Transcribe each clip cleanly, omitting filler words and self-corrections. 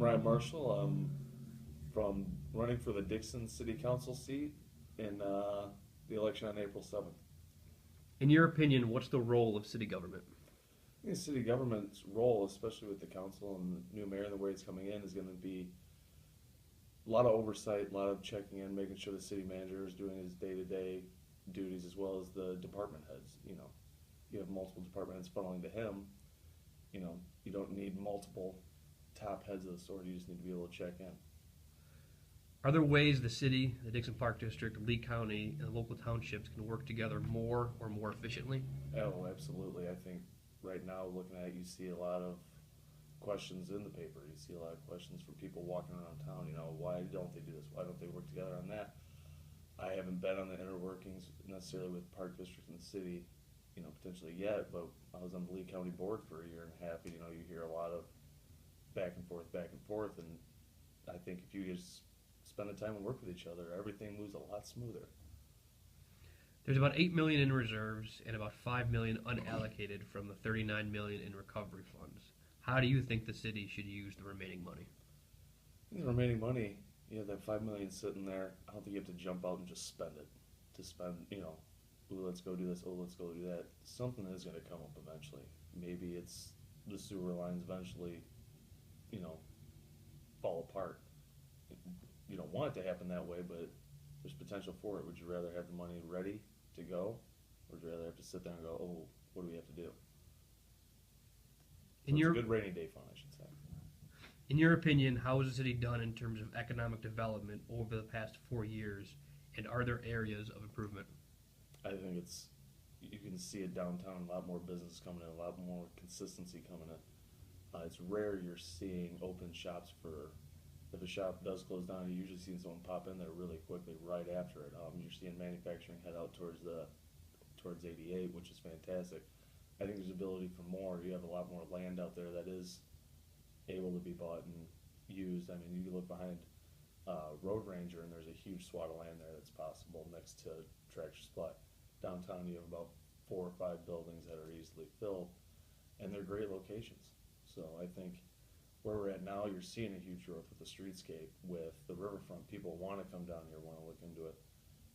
Ryan Marshall. I'm from running for the Dixon City Council seat in the election on April 7th. In your opinion, what's the role of city government? I think city government's role, especially with the council and the new mayor and the way it's coming in, is going to be a lot of oversight, a lot of checking in, making sure the city manager is doing his day-to-day duties as well as the department heads. You have multiple department heads funneling to him. You don't need multiple top heads of the sort. You just need to be able to check in. Are there ways the city, the Dixon Park District, Lee County, and the local townships can work together more or more efficiently? Oh, absolutely. I think right now, looking at it, you see a lot of questions in the paper. You see a lot of questions from people walking around town. Why don't they do this? Why don't they work together on that? I haven't been on the inner workings necessarily with Park District and the city, potentially yet, but I was on the Lee County board for a year and a half. You hear a lot of back and forth, and I think if you just spend the time and work with each other, everything moves a lot smoother. There's about $8 million in reserves and about $5 million unallocated from the $39 million in recovery funds. How do you think the city should use the remaining money? The remaining money, that $5 million sitting there. I don't think you have to jump out and just spend it. To spend, ooh, let's go do this. Oh, let's go do that. Something is going to come up eventually. Maybe it's the sewer lines eventually, fall apart. You don't want it to happen that way, but there's potential for it. Would you rather have the money ready to go, or would you rather have to sit there and go, oh, what do we have to do? So it's a good rainy day fund, I should say. In your opinion, how has the city done in terms of economic development over the past 4 years, and are there areas of improvement? I think you can see it downtown, a lot more business coming in, a lot more consistency coming in. It's rare you're seeing open shops if a shop does close down, you're usually seeing someone pop in there really quickly right after it. You're seeing manufacturing head out towards 88, which is fantastic. I think there's ability for more. You have a lot more land out there that is able to be bought and used. I mean, you can look behind Road Ranger, and there's a huge swath of land there that's possible next to Tractor Supply. Downtown, you have about 4 or 5 buildings that are easily filled, and they're great locations. So I think where we're at now, you're seeing a huge growth with the streetscape, with the riverfront. People want to come down here, want to look into it,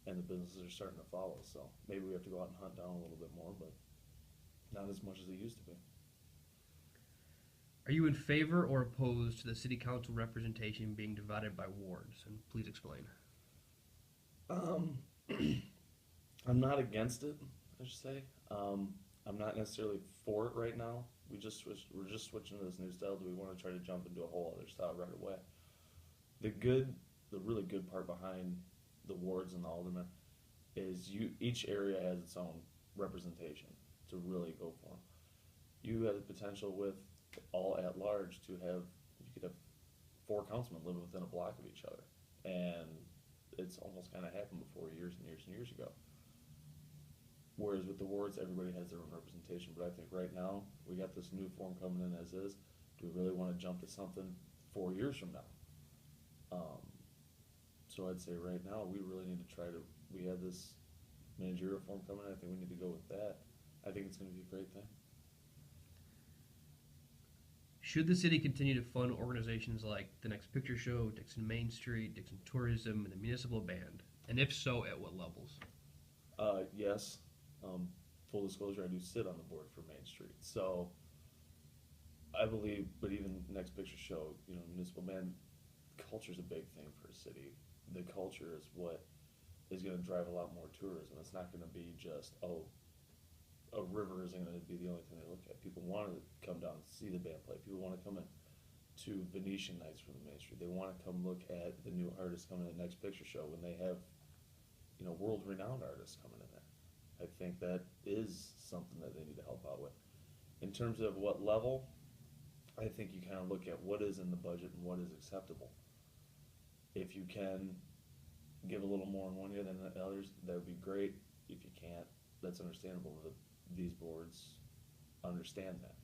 and the businesses are starting to follow. So maybe we have to go out and hunt down a little bit more, but not as much as it used to be. Are you in favor or opposed to the city council representation being divided by wards? And please explain. I'm not against it, I should say. I'm not necessarily for it right now. We're just switching to this new style. Do we want to try to jump into a whole other style right away? The really good part behind the wards and the aldermen is each area has its own representation to really go for them. You have the potential with all at large you could have 4 councilmen living within a block of each other, and it's almost kind of happened before years and years and years ago. Whereas with the wards, everybody has their own representation. But I think right now, we got this new form coming in as is. Do we really want to jump to something 4 years from now? So I'd say right now, we really need to we have this managerial form coming in. I think we need to go with that. I think it's going to be a great thing. Should the city continue to fund organizations like the Next Picture Show, Dixon Main Street, Dixon Tourism, and the Municipal Band? And if so, at what levels? Yes. Full disclosure, I do sit on the board for Main Street. So I believe, but even Next Picture Show, Municipal Band, culture is a big thing for a city. The culture is what is going to drive a lot more tourism. It's not going to be just, a river isn't going to be the only thing they look at. People want to come down and see the band play. People want to come in to Venetian nights from the Main Street. They want to come look at the new artists coming in at Next Picture Show when they have, world-renowned artists coming in there. I think that is something that they need to help out with. In terms of what level, I think you kind of look at what is in the budget and what is acceptable. If you can give a little more in one year than the others, that would be great. If you can't, that's understandable. These boards understand that.